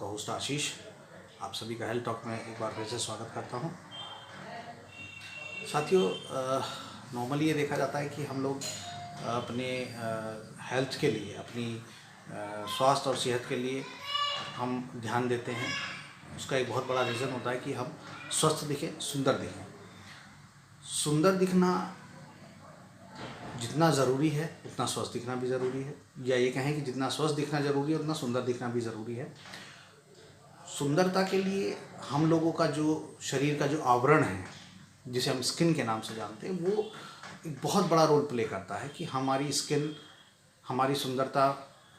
Host आशीष। आप सभी का हेल्थ टॉक में एक बार फिर से स्वागत करता हूं। साथियों, नॉर्मली ये देखा जाता है कि हम लोग अपने हेल्थ के लिए, अपनी स्वास्थ्य और सेहत के लिए हम ध्यान देते हैं। उसका एक बहुत बड़ा रीज़न होता है कि हम स्वस्थ दिखें, सुंदर दिखें। सुंदर दिखना जितना ज़रूरी है उतना स्वस्थ दिखना भी ज़रूरी है, या ये कहें कि जितना स्वस्थ दिखना ज़रूरी है उतना सुंदर दिखना भी ज़रूरी है। सुंदरता के लिए हम लोगों का जो शरीर का जो आवरण है, जिसे हम स्किन के नाम से जानते हैं, वो एक बहुत बड़ा रोल प्ले करता है कि हमारी स्किन हमारी सुंदरता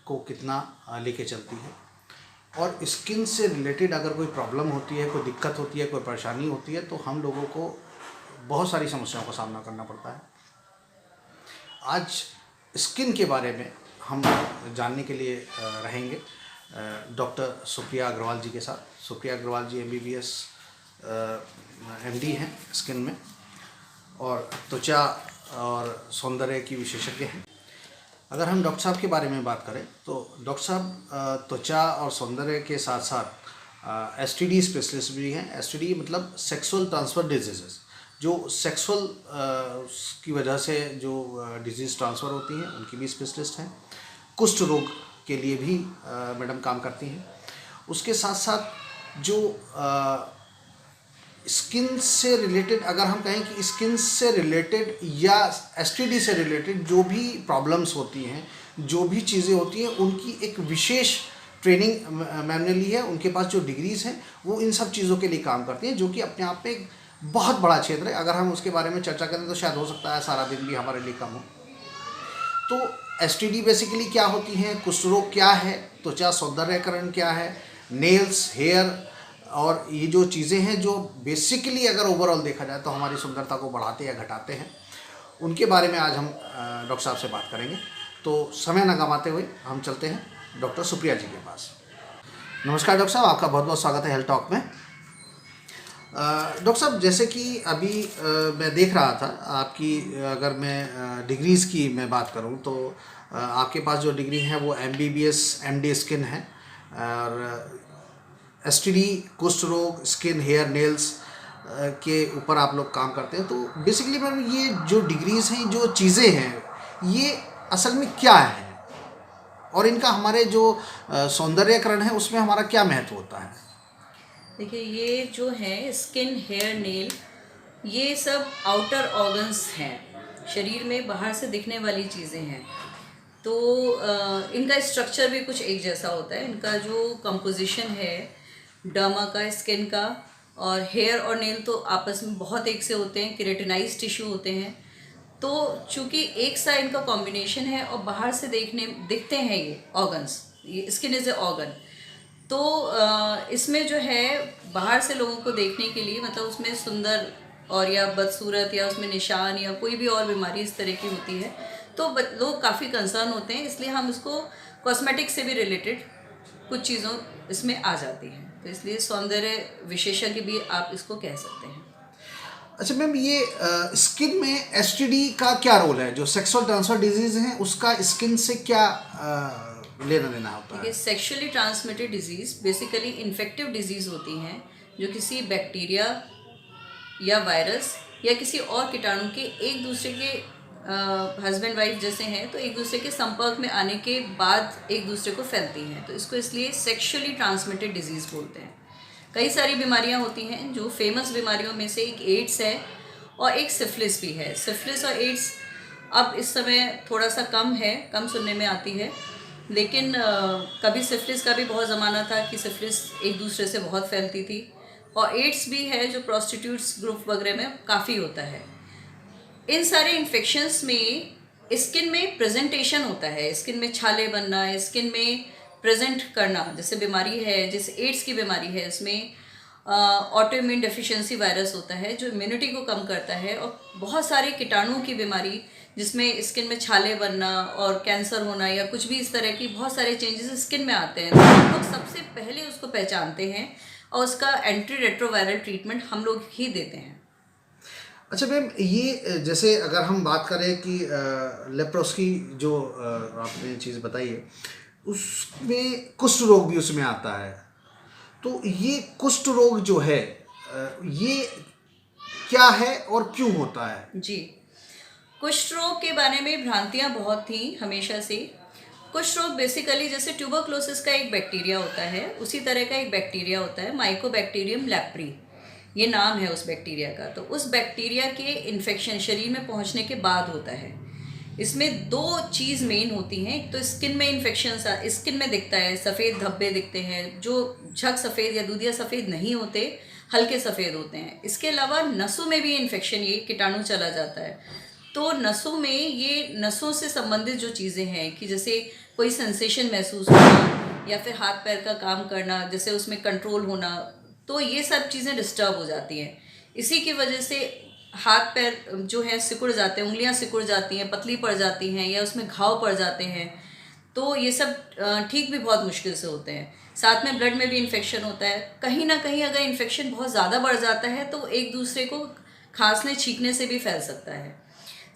को कितना लेके चलती है। और स्किन से रिलेटेड अगर कोई प्रॉब्लम होती है, कोई दिक्कत होती है, कोई परेशानी होती है, तो हम लोगों को बहुत सारी समस्याओं का सामना करना पड़ता है। आज स्किन के बारे में हम जानने के लिए रहेंगे डॉक्टर सुप्रिया अग्रवाल जी के साथ। सुप्रिया अग्रवाल जी MBBS MD हैं स्किन में, और त्वचा और सौंदर्य की विशेषज्ञ हैं। अगर हम डॉक्टर साहब के बारे में बात करें तो डॉक्टर साहब त्वचा और सौंदर्य के साथ साथ STD स्पेशलिस्ट भी हैं। STD मतलब सेक्सुअल ट्रांसफर डिजीज़, जो सेक्सुअल की वजह से जो डिजीज़ ट्रांसफ़र होती हैं उनकी भी स्पेशलिस्ट हैं। कुष्ठ रोग के लिए भी मैडम काम करती हैं। उसके साथ साथ जो स्किन से रिलेटेड, अगर हम कहें कि स्किन से रिलेटेड या STD से रिलेटेड जो भी प्रॉब्लम्स होती हैं, जो भी चीज़ें होती हैं, उनकी एक विशेष ट्रेनिंग मैम ने ली है। उनके पास जो डिग्रीज़ हैं वो इन सब चीज़ों के लिए काम करती हैं, जो कि अपने आप में एक बहुत बड़ा क्षेत्र है। अगर हम उसके बारे में चर्चा करें तो शायद हो सकता है सारा दिन भी हमारे लिए कम हो। तो STD बेसिकली क्या होती हैं, कुष्ठ रोग क्या है, त्वचा सौंदर्यकरण क्या है, नेल्स, हेयर, और ये जो चीज़ें हैं जो बेसिकली अगर ओवरऑल देखा जाए तो हमारी सुंदरता को बढ़ाते या घटाते हैं, उनके बारे में आज हम डॉक्टर साहब से बात करेंगे। तो समय न गंवाते हुए हम चलते हैं डॉक्टर सुप्रिया जी के पास। नमस्कार डॉक्टर साहब, आपका बहुत बहुत स्वागत है हेल्थ टॉक में। डॉक्टर साहब, जैसे कि अभी मैं देख रहा था आपकी, अगर मैं डिग्रीज़ की मैं बात करूं तो आपके पास जो डिग्री है वो MBBS MD स्किन है, और STD, कुष्ठ रोग, स्किन, हेयर, नेल्स के ऊपर आप लोग काम करते हैं। तो बेसिकली मैम, ये जो डिग्रीज़ हैं, जो चीज़ें हैं, ये असल में क्या है, और इनका हमारे जो सौंदर्यकरण है उसमें हमारा क्या महत्व होता है? देखिए, ये जो है स्किन, हेयर, नेल, ये सब आउटर ऑर्गन्स हैं, शरीर में बाहर से दिखने वाली चीज़ें हैं। तो इनका स्ट्रक्चर भी कुछ एक जैसा होता है। इनका जो कंपोजिशन है डर्मा का, स्किन का, और हेयर और नेल तो आपस में बहुत एक से होते हैं, केराटिनाइज टिश्यू होते हैं। तो चूँकि एक सा इनका कॉम्बिनेशन है और बाहर से दिखते हैं ये ऑर्गन्स, ये स्किन इज़ ए ऑर्गन। तो इसमें जो है बाहर से लोगों को देखने के लिए, मतलब उसमें सुंदर और या बदसूरत या उसमें निशान या कोई भी और बीमारी इस तरह की होती है, तो लोग काफ़ी कंसर्न होते हैं। इसलिए हम इसको कॉस्मेटिक से भी रिलेटेड कुछ चीज़ों इसमें आ जाती हैं, तो इसलिए सौंदर्य विशेषज्ञ भी आप इसको कह सकते हैं। अच्छा मैम, ये स्किन में STD का क्या रोल है? जो सेक्सुअल ट्रांसफर डिजीज़ हैं उसका स्किन से क्या लेना देना होता है? देखिए, sexually transmitted disease basically infective disease होती हैं, जो किसी बैक्टीरिया या वायरस या किसी और कीटाणु के एक दूसरे के हस्बैंड वाइफ जैसे हैं, तो एक दूसरे के संपर्क में आने के बाद एक दूसरे को फैलती हैं। तो इसको इसलिए सेक्शुअली ट्रांसमिटेड डिजीज़ बोलते हैं। कई सारी बीमारियां होती हैं, जो फेमस बीमारियों में से एक एड्स है और एक सिफिलिस भी है। सिफिलिस और एड्स अब इस समय थोड़ा सा कम सुनने में आती है, लेकिन कभी सिफिलिस का भी बहुत ज़माना था कि सिफिलिस एक दूसरे से बहुत फैलती थी, और एड्स भी है जो प्रोस्टिट्यूट्स ग्रुप वगैरह में काफ़ी होता है। इन सारे इन्फेक्शंस में स्किन में प्रेजेंटेशन होता है, स्किन में छाले बनना, स्किन में प्रेजेंट करना। जैसे बीमारी है, जैसे एड्स की बीमारी है, इसमें ऑटो इम्यून डेफिशिएंसी वायरस होता है जो इम्यूनिटी को कम करता है, और बहुत सारे कीटाणुओं की बीमारी जिसमें स्किन में छाले बनना और कैंसर होना या कुछ भी इस तरह की बहुत सारे चेंजेस स्किन में आते हैं। तो हम लोग सबसे पहले उसको पहचानते हैं और उसका एंटी रेट्रोवायरल ट्रीटमेंट हम लोग ही देते हैं। अच्छा मैम, ये जैसे अगर हम बात करें कि लेप्रोस्की जो आपने चीज़ बताई है, उसमें कुष्ठ रोग भी उसमें आता है, तो ये कुष्ठ रोग जो है ये क्या है और क्यों होता है? जी, कुष्ठ रोग के बारे में भ्रांतियां बहुत थी हमेशा से। कुष्ठ रोग बेसिकली जैसे ट्यूबरक्लोसिस का एक बैक्टीरिया होता है, उसी तरह का एक बैक्टीरिया होता है, माइकोबैक्टीरियम लेप्री, ये नाम है उस बैक्टीरिया का। तो उस बैक्टीरिया के इन्फेक्शन शरीर में पहुंचने के बाद होता है। इसमें दो चीज़ मेन होती हैं। एक तो स्किन में इन्फेक्शन, स्किन में दिखता है, सफ़ेद धब्बे दिखते हैं जो झग सफ़ेद या दूधिया सफ़ेद नहीं होते, हल्के सफ़ेद होते हैं। इसके अलावा नसों में भी इन्फेक्शन, ये कीटाणु चला जाता है। तो नसों में, ये नसों से संबंधित जो चीज़ें हैं कि जैसे कोई सेंसेशन महसूस होना या फिर हाथ पैर का काम करना, जैसे उसमें कंट्रोल होना, तो ये सब चीज़ें डिस्टर्ब हो जाती हैं। इसी की वजह से हाथ पैर जो है सिकुड़ जाते हैं, उंगलियां सिकुड़ जाती हैं, पतली पड़ जाती हैं या उसमें घाव पड़ जाते हैं। तो ये सब ठीक भी बहुत मुश्किल से होते हैं। साथ में ब्लड में भी इन्फेक्शन होता है। कहीं ना कहीं अगर इन्फेक्शन बहुत ज़्यादा बढ़ जाता है तो एक दूसरे को खांसने छींकने से भी फैल सकता है।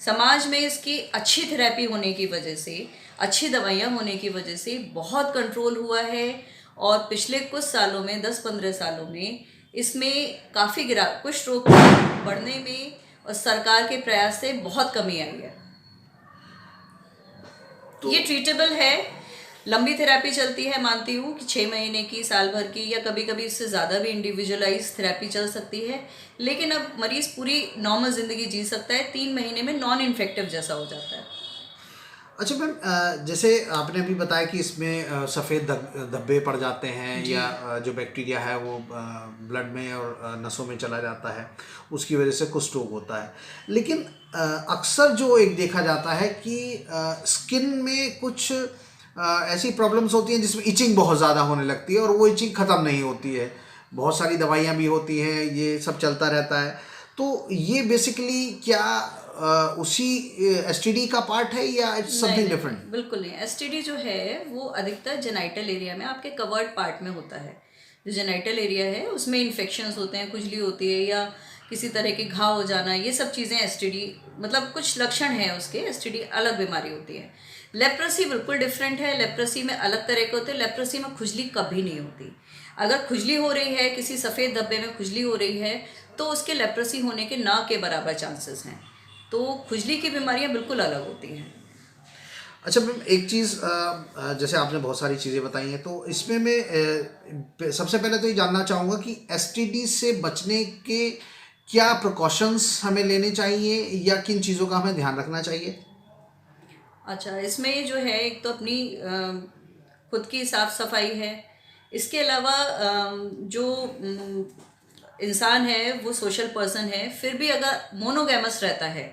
समाज में इसकी अच्छी थेरेपी होने की वजह से, अच्छी दवाइयाँ होने की वजह से बहुत कंट्रोल हुआ है। और पिछले कुछ सालों में, 10-15 सालों में इसमें काफ़ी कुष्ठ रोग बढ़ने में और सरकार के प्रयास से बहुत कमी आई है। तो ये ट्रीटेबल है, लंबी थेरेपी चलती है, मानती हूँ कि 6 महीने की, साल भर की, या कभी कभी इससे ज़्यादा भी इंडिविजुअलाइज थेरेपी चल सकती है। लेकिन अब मरीज़ पूरी नॉर्मल ज़िंदगी जी सकता है। 3 महीने में नॉन इन्फेक्टिव जैसा हो जाता है। अच्छा मैम, जैसे आपने अभी बताया कि इसमें सफ़ेद धब्बे पड़ जाते हैं या जो बैक्टीरिया है वो ब्लड में और नसों में चला जाता है, उसकी वजह से कुष्ठ रोग होता है। लेकिन अक्सर जो एक देखा जाता है कि स्किन में कुछ ऐसी प्रॉब्लम्स होती हैं जिसमें इचिंग बहुत ज़्यादा होने लगती है और वो इचिंग ख़त्म नहीं होती है। बहुत सारी दवाइयाँ भी होती हैं, ये सब चलता रहता है। तो ये बेसिकली क्या उसी एसटीडी का पार्ट है या इट्स समथिंग डिफरेंट? बिल्कुल नहीं। एसटीडी जो है वो अधिकतर जेनाइटल एरिया में, आपके कवर्ड पार्ट में होता है। जो जेनाइटल एरिया है उसमें इन्फेक्शंस होते हैं, खुजली होती है या किसी तरह के घाव हो जाना, ये सब चीज़ें एसटीडी, मतलब कुछ लक्षण हैं उसके। एसटीडी अलग बीमारी होती है। लेप्रोसी बिल्कुल डिफरेंट है। लेप्रोसी में अलग तरह के होते हैं। लेप्रोसी में खुजली कभी नहीं होती। अगर खुजली हो रही है, किसी सफ़ेद धब्बे में खुजली हो रही है, तो उसके लेप्रोसी होने के ना के बराबर चांसेस हैं। तो खुजली की बीमारियां बिल्कुल अलग होती हैं। अच्छा मैम, एक चीज़ जैसे आपने बहुत सारी चीज़ें बताई हैं, तो इसमें मैं सबसे पहले तो ये जानना चाहूँगा कि एसटीडी से बचने के क्या प्रिकॉशंस हमें लेने चाहिए या किन चीज़ों का हमें ध्यान रखना चाहिए? अच्छा, इसमें जो है एक तो अपनी खुद की साफ सफाई है। इसके अलावा जो इंसान है वो सोशल पर्सन है, फिर भी अगर मोनोगैमस रहता है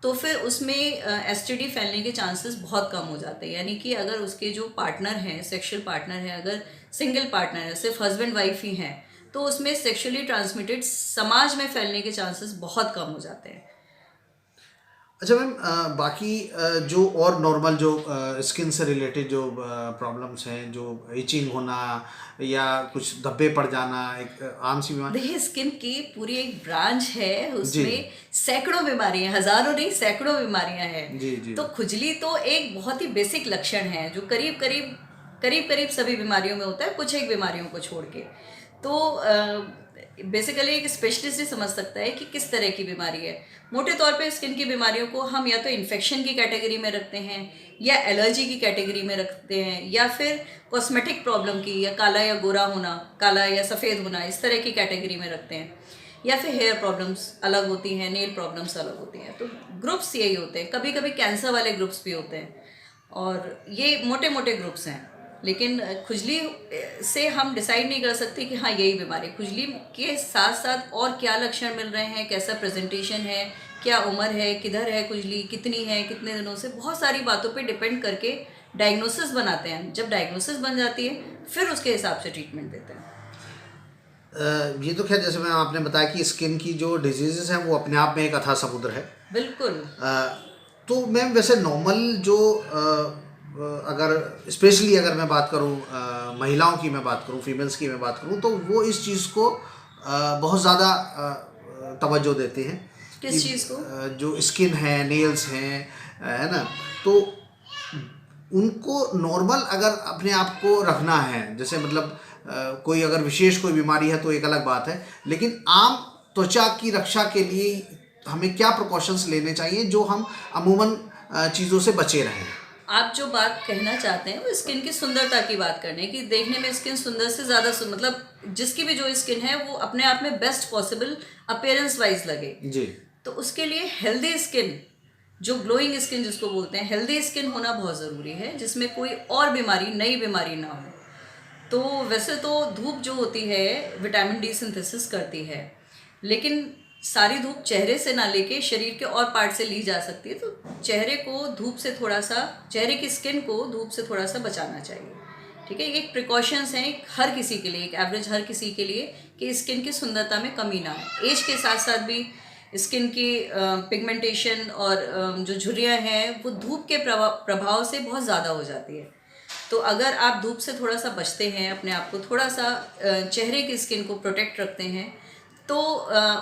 तो फिर उसमें एसटीडी फैलने के चांसेस बहुत कम हो जाते हैं। यानी कि अगर उसके जो पार्टनर हैं, सेक्सुअल पार्टनर हैं, अगर सिंगल पार्टनर है, सिर्फ हस्बैंड वाइफ ही हैं, तो उसमें सेक्सुअली ट्रांसमिटेड समाज में फैलने के चांसेस बहुत कम हो जाते हैं। अच्छा मैम, बाकी जो और नॉर्मल जो स्किन से रिलेटेड जो प्रॉब्लम्स हैं, जो इचिंग होना या कुछ धब्बे पड़ जाना, एक आम सी बीमारी। देखिए, स्किन की पूरी एक ब्रांच है, उसमें सैकड़ों बीमारियां, हजारों नहीं सैकड़ों बीमारियां हैं। जी जी। तो खुजली तो एक बहुत ही बेसिक लक्षण है जो करीब करीब सभी बीमारियों में होता है, कुछ एक बीमारियों को छोड़ के। तो बेसिकली एक स्पेशलिस्ट ही समझ सकता है कि किस तरह की बीमारी है। मोटे तौर पे स्किन की बीमारियों को हम या तो इन्फेक्शन की कैटेगरी में रखते हैं, या एलर्जी की कैटेगरी में रखते हैं, या फिर कॉस्मेटिक प्रॉब्लम की, या काला या गोरा होना, काला या सफ़ेद होना, इस तरह की कैटेगरी में रखते हैं। या फिर हेयर प्रॉब्लम्स अलग होती हैं, नेल प्रॉब्लम्स अलग होती हैं। तो ग्रुप्स यही होते हैं। कभी कभी कैंसर वाले ग्रुप्स भी होते हैं, और ये मोटे मोटे ग्रुप्स हैं। लेकिन खुजली से हम डिसाइड नहीं कर सकते कि हाँ यही बीमारी। खुजली के साथ साथ और क्या लक्षण मिल रहे हैं, कैसा प्रेजेंटेशन है, क्या उम्र है, किधर है खुजली, कितनी है, कितने दिनों से, बहुत सारी बातों पे डिपेंड करके डायग्नोसिस बनाते हैं। जब डायग्नोसिस बन जाती है फिर उसके हिसाब से ट्रीटमेंट देते हैं। ये तो खैर जैसे मैं आपने बताया कि स्किन की जो डिजीज़ हैं वो अपने आप में एक अथाह समुद्र है। बिल्कुल। तो मैम वैसे नॉर्मल जो अगर स्पेशली अगर मैं बात करूं, महिलाओं की मैं बात करूं, फीमेल्स की मैं बात करूं, तो वो इस चीज़ को बहुत ज़्यादा तवज्जो देते हैं। किस चीज़ को? जो स्किन है, नेल्स हैं, है ना, तो उनको नॉर्मल अगर अपने आप को रखना है, जैसे मतलब कोई अगर विशेष कोई बीमारी है तो एक अलग बात है, लेकिन आम त्वचा की रक्षा के लिए हमें क्या प्रिकॉशंस लेने चाहिए जो हम अमूमन चीज़ों से बचे रहें? आप जो बात कहना चाहते हैं वो स्किन की सुंदरता की बात करने की, देखने में स्किन सुंदर से ज़्यादा मतलब जिसकी भी जो स्किन है वो अपने आप में बेस्ट पॉसिबल अपीयरेंस वाइज लगे जी। तो उसके लिए हेल्दी स्किन, जो ग्लोइंग स्किन जिसको बोलते हैं, हेल्दी स्किन होना बहुत ज़रूरी है, जिसमें कोई और बीमारी, नई बीमारी ना हो। तो वैसे तो धूप जो होती है विटामिन डी सिंथेसिस करती है, लेकिन सारी धूप चेहरे से ना लेके शरीर के और पार्ट से ली जा सकती है। तो चेहरे को धूप से थोड़ा सा, चेहरे की स्किन को धूप से थोड़ा सा बचाना चाहिए। ठीक है, एक प्रिकॉशंस हैं हर किसी के लिए, एक एवरेज हर किसी के लिए, कि स्किन की सुंदरता में कमी ना आए। एज के साथ साथ भी स्किन की पिगमेंटेशन और जो झुर्रियाँ हैं वो धूप के प्रभाव से बहुत ज़्यादा हो जाती है। तो अगर आप धूप से थोड़ा सा बचते हैं, अपने आप को थोड़ा सा चेहरे की स्किन को प्रोटेक्ट रखते हैं, तो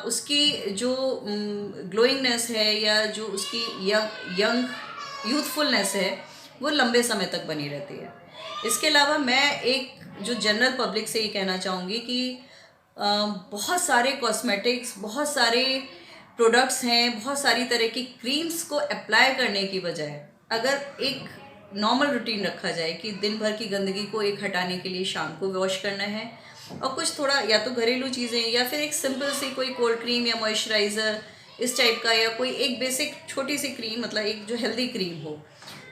उसकी जो ग्लोइंगनेस है या जो उसकी यंग यूथफुलनेस है वो लंबे समय तक बनी रहती है। इसके अलावा मैं एक जो जनरल पब्लिक से ये कहना चाहूँगी कि बहुत सारे कॉस्मेटिक्स, बहुत सारे प्रोडक्ट्स हैं, बहुत सारी तरह की क्रीम्स को अप्लाई करने की बजाय अगर एक नॉर्मल रूटीन रखा जाए कि दिन भर की गंदगी को एक हटाने के लिए शाम को वॉश करना है, और कुछ थोड़ा या तो घरेलू चीज़ें या फिर एक सिंपल सी कोई कोल्ड क्रीम या मॉइस्चराइज़र इस टाइप का, या कोई एक बेसिक छोटी सी क्रीम, मतलब एक जो हेल्दी क्रीम हो,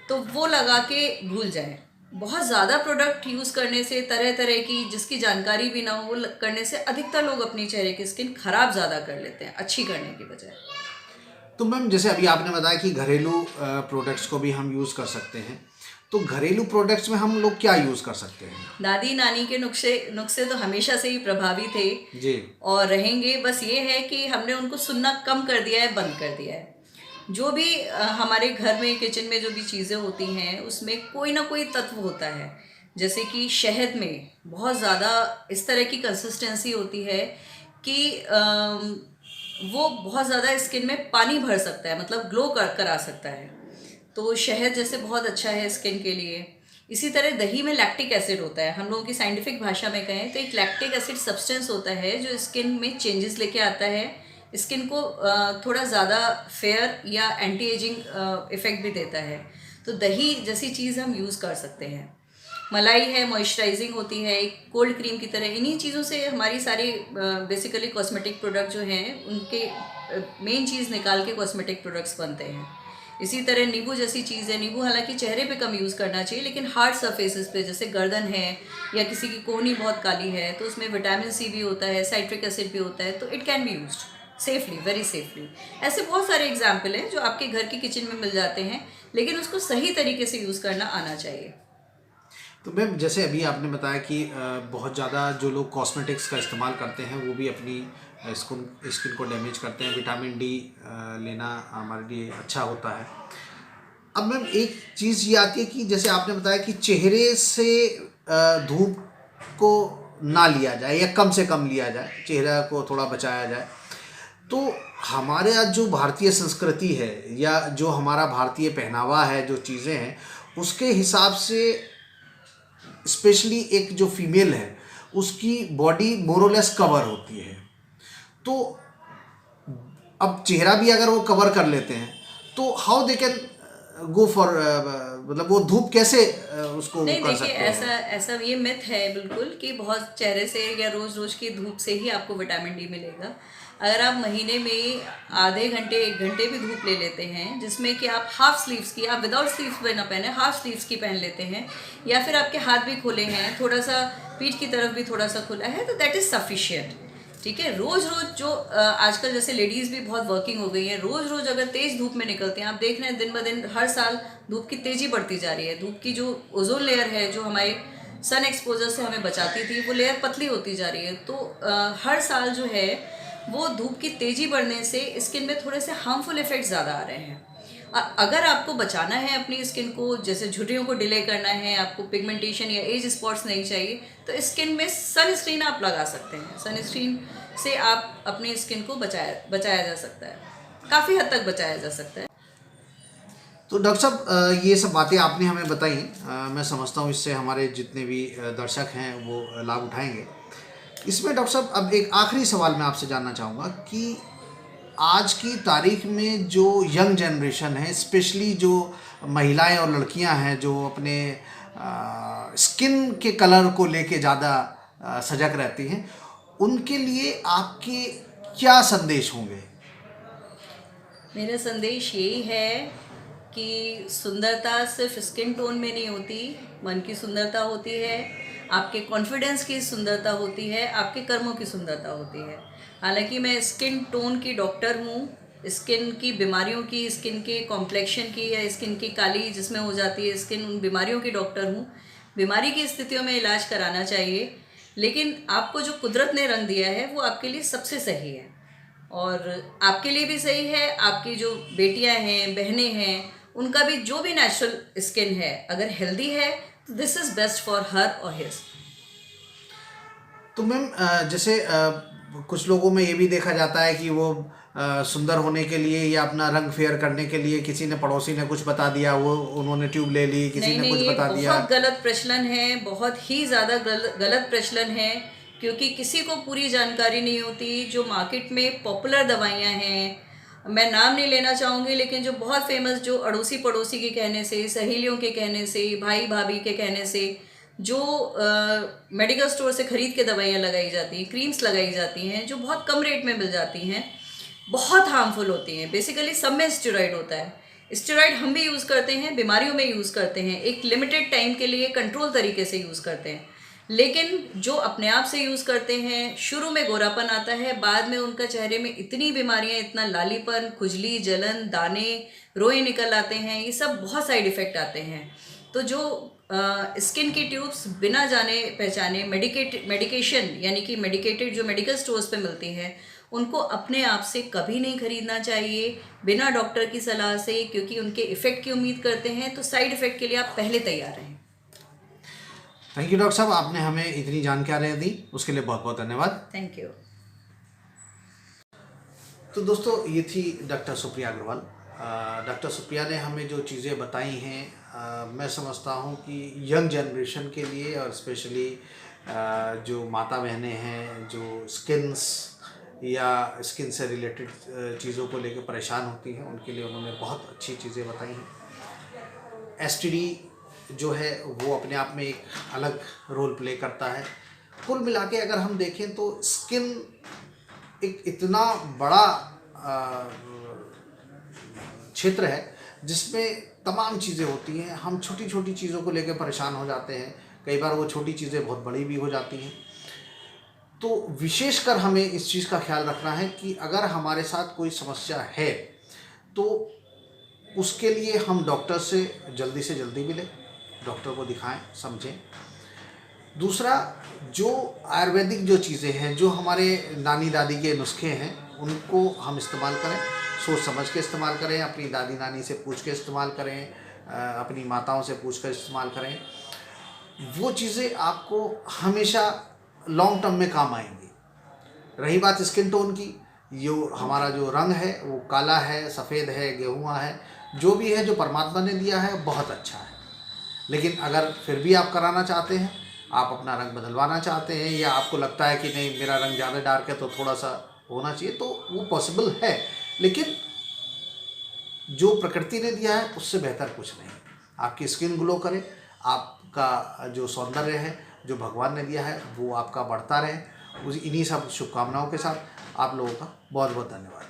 तो वो लगा के भूल जाएं। बहुत ज़्यादा प्रोडक्ट यूज़ करने से, तरह तरह की जिसकी जानकारी भी ना हो वो करने से अधिकतर लोग अपनी चेहरे की स्किन ख़राब ज़्यादा कर लेते हैं अच्छी करने की बजाय। तो मैम जैसे अभी आपने बताया कि घरेलू प्रोडक्ट्स को भी हम यूज़ कर सकते हैं, तो घरेलू प्रोडक्ट्स में हम लोग क्या यूज़ कर सकते हैं? दादी नानी के नुस्खे तो हमेशा से ही प्रभावी थे जी। और रहेंगे। बस ये है कि हमने उनको सुनना कम कर दिया है, बंद कर दिया है। जो भी हमारे घर में किचन में जो भी चीज़ें होती हैं उसमें कोई ना कोई तत्व होता है। जैसे कि शहद में बहुत ज़्यादा इस तरह की कंसिस्टेंसी होती है कि वो बहुत ज़्यादा स्किन में पानी भर सकता है, मतलब ग्लो करा सकता है। तो शहद जैसे बहुत अच्छा है स्किन के लिए। इसी तरह दही में लैक्टिक एसिड होता है, हम लोगों की साइंटिफिक भाषा में कहें तो एक लैक्टिक एसिड सब्सटेंस होता है जो स्किन में चेंजेस लेके आता है, स्किन को थोड़ा ज़्यादा फेयर या एंटी एजिंग इफ़ेक्ट भी देता है। तो दही जैसी चीज़ हम यूज़ कर सकते हैं। मलाई है, मॉइस्चराइजिंग होती है, एक कोल्ड क्रीम की तरह। इन्हीं चीज़ों से हमारी सारी बेसिकली कॉस्मेटिक प्रोडक्ट जो हैं उनके मेन चीज़ निकाल के कॉस्मेटिक प्रोडक्ट्स बनते हैं। इसी तरह नींबू जैसी चीज़ है। नींबू हालांकि चेहरे पे कम यूज़ करना चाहिए, लेकिन हार्ड सरफेसेस पे, जैसे गर्दन है या किसी की कोहनी बहुत काली है, तो उसमें विटामिन सी भी होता है, साइट्रिक एसिड भी होता है, तो it can be used safely, very safely. ऐसे बहुत सारे एग्जाम्पल हैं जो आपके घर की किचन में मिल जाते हैं, लेकिन उसको सही तरीके से यूज़ करना आना चाहिए। तो मैम जैसे अभी आपने बताया कि बहुत ज़्यादा जो लोग कॉस्मेटिक्स का इस्तेमाल करते हैं वो भी अपनी स्किन को डैमेज करते हैं। विटामिन डी लेना हमारे लिए अच्छा होता है। अब मैम एक चीज़ ये आती है कि जैसे आपने बताया कि चेहरे से धूप को ना लिया जाए या कम से कम लिया जाए, चेहरा को थोड़ा बचाया जाए। तो हमारे यहाँ जो भारतीय संस्कृति है या जो हमारा भारतीय पहनावा है, जो चीज़ें हैं, उसके हिसाब से स्पेशली एक जो फीमेल है उसकी बॉडी मोरलेस कवर होती है। तो अब चेहरा भी अगर वो कवर कर लेते हैं तो how they can go for, मतलब वो धूप कैसे उसको नहीं, कर देखिए सकते हैं? ऐसा ये मिथ है बिल्कुल कि बहुत चेहरे से या रोज़ रोज़ की धूप से ही आपको विटामिन डी मिलेगा। अगर आप महीने में आधे घंटे 1 घंटे भी धूप ले लेते हैं, जिसमें कि आप हाफ स्लीव्स की, आप विदाउट स्लीव्स भी ना पहने, हाफ स्लीव्स की पहन लेते हैं, या फिर आपके हाथ भी खुले हैं, थोड़ा सा पीठ की तरफ भी थोड़ा सा खुला है, तो दैट इज़ सफिशिएंट। ठीक है, रोज़ रोज़ जो आजकल जैसे लेडीज़ भी बहुत वर्किंग हो गई हैं, रोज़ रोज़ अगर तेज़ धूप में निकलते हैं, आप देख रहे हैं दिन ब दिन हर साल धूप की तेज़ी बढ़ती जा रही है। धूप की जो ओजोन लेयर है जो हमारे सन एक्सपोजर से हमें बचाती थी, वो लेयर पतली होती जा रही है। तो हर साल जो है वो धूप की तेज़ी बढ़ने से स्किन में थोड़े से हार्मफुल इफेक्ट ज़्यादा आ रहे हैं। अगर आपको बचाना है अपनी स्किन को, जैसे झुर्रियों को डिले करना है, आपको पिगमेंटेशन या एज स्पॉट्स नहीं चाहिए, तो स्किन में सनस्क्रीन आप लगा सकते हैं। सनस्क्रीन से आप अपनी स्किन को बचाया जा सकता है, काफ़ी हद तक बचाया जा सकता है। तो डॉक्टर साहब ये सब बातें आपने हमें बताई, मैं समझता हूँ इससे हमारे जितने भी दर्शक हैं वो लाभ उठाएंगे। इसमें डॉक्टर साहब अब एक आखिरी सवाल मैं आपसे जानना चाहूँगा कि आज की तारीख में जो यंग जनरेशन है, स्पेशली जो महिलाएं और लड़कियां हैं जो अपने स्किन के कलर को लेके ज़्यादा सजग रहती हैं, उनके लिए आपके क्या संदेश होंगे? मेरा संदेश यही है कि सुंदरता सिर्फ स्किन टोन में नहीं होती, मन की सुंदरता होती है, आपके कॉन्फिडेंस की सुंदरता होती है, आपके कर्मों की सुंदरता होती है। हालांकि मैं स्किन टोन की डॉक्टर हूँ, स्किन की बीमारियों की, स्किन के कॉम्प्लेक्शन की या स्किन की काली जिसमें हो जाती है स्किन, उन बीमारियों की डॉक्टर हूँ। बीमारी की स्थितियों में इलाज कराना चाहिए, लेकिन आपको जो कुदरत ने रंग दिया है वो आपके लिए सबसे सही है, और आपके लिए भी सही है, आपकी जो बेटियां हैं, बहनें हैं, उनका भी जो भी नेचुरल स्किन है अगर हेल्दी है तो this is best for her और हिज। तो मैम जैसे कुछ लोगों में ये भी देखा जाता है कि वो सुंदर होने के लिए या अपना रंग फेयर करने के लिए किसी ने, पड़ोसी ने कुछ बता दिया, वो उन्होंने ट्यूब ले ली, किसी नहीं ने नहीं, कुछ ये बता दिया। बहुत गलत प्रचलन है, बहुत ही ज़्यादा गलत प्रचलन है, क्योंकि किसी को पूरी जानकारी नहीं होती। जो मार्केट में पॉपुलर दवाइयाँ हैं, मैं नाम नहीं लेना चाहूँगी, लेकिन जो बहुत फेमस, जो अड़ोसी पड़ोसी के कहने से, सहेलियों के कहने से, भाई भाभी के कहने से, जो मेडिकल स्टोर से ख़रीद के दवाइयाँ लगाई जाती हैं, क्रीम्स लगाई जाती हैं, जो बहुत कम रेट में मिल जाती हैं, बहुत हार्मफुल होती हैं। बेसिकली सब में स्टेरॉइड होता है। स्टेरॉइड हम भी यूज़ करते हैं, बीमारियों में यूज़ करते हैं, एक लिमिटेड टाइम के लिए कंट्रोल तरीके से यूज़ करते हैं, लेकिन जो अपने आप से यूज़ करते हैं, शुरू में गोरापन आता है, बाद में उनका चेहरे में इतनी बीमारियां, इतना लालीपन, खुजली, जलन, दाने, रोए निकल आते हैं, ये सब बहुत साइड इफ़ेक्ट आते हैं। तो जो स्किन की ट्यूब्स बिना जाने पहचाने मेडिकेशन यानी कि मेडिकेटेड जो मेडिकल स्टोर्स पे मिलती हैं, उनको अपने आप से कभी नहीं खरीदना चाहिए बिना डॉक्टर की सलाह से, क्योंकि उनके इफ़ेक्ट की उम्मीद करते हैं, तो साइड इफ़ेक्ट के लिए आप पहले तैयार रहें। थैंक यू डॉक्टर साहब, आपने हमें इतनी जानकारियाँ दी, उसके लिए बहुत बहुत धन्यवाद। Thank you. तो दोस्तों, ये थी डॉक्टर सुप्रिया अग्रवाल। डॉक्टर सुप्रिया ने हमें जो चीज़ें बताई हैं, मैं समझता हूँ कि यंग जनरेशन के लिए, और स्पेशली जो माता बहनें हैं जो स्किन्स या स्किन से रिलेटेड चीज़ों को लेकर परेशान होती हैं, उनके लिए उन्होंने बहुत अच्छी चीज़ें बताई हैं। एसटीडी जो है वो अपने आप में एक अलग रोल प्ले करता है। कुल मिला के अगर हम देखें तो स्किन एक इतना बड़ा क्षेत्र है जिसमें तमाम चीज़ें होती हैं। हम छोटी छोटी चीज़ों को लेकर परेशान हो जाते हैं, कई बार वो छोटी चीज़ें बहुत बड़ी भी हो जाती हैं। तो विशेषकर हमें इस चीज़ का ख्याल रखना है कि अगर हमारे साथ कोई समस्या है तो उसके लिए हम डॉक्टर से जल्दी मिलें, डॉक्टर को दिखाएं, समझें। दूसरा, जो आयुर्वेदिक जो चीज़ें हैं, जो हमारे नानी दादी के नुस्खे हैं, उनको हम इस्तेमाल करें, सोच समझ के इस्तेमाल करें, अपनी दादी नानी से पूछ के इस्तेमाल करें, अपनी माताओं से पूछ कर इस्तेमाल करें। वो चीज़ें आपको हमेशा लॉन्ग टर्म में काम आएंगी। रही बात स्किन टोन की, यो हमारा जो रंग है वो काला है, सफ़ेद है, गेहुआ है, जो भी है, जो परमात्मा ने दिया है बहुत अच्छा है। लेकिन अगर फिर भी आप कराना चाहते हैं, आप अपना रंग बदलवाना चाहते हैं, या आपको लगता है कि नहीं मेरा रंग ज़्यादा डार्क है तो थोड़ा सा होना चाहिए, तो वो पॉसिबल है, लेकिन जो प्रकृति ने दिया है उससे बेहतर कुछ नहीं। आपकी स्किन ग्लो करे, आपका जो सौंदर्य है जो भगवान ने दिया है वो आपका बढ़ता रहे। इन्हीं सब शुभकामनाओं के साथ आप लोगों का बहुत बहुत धन्यवाद।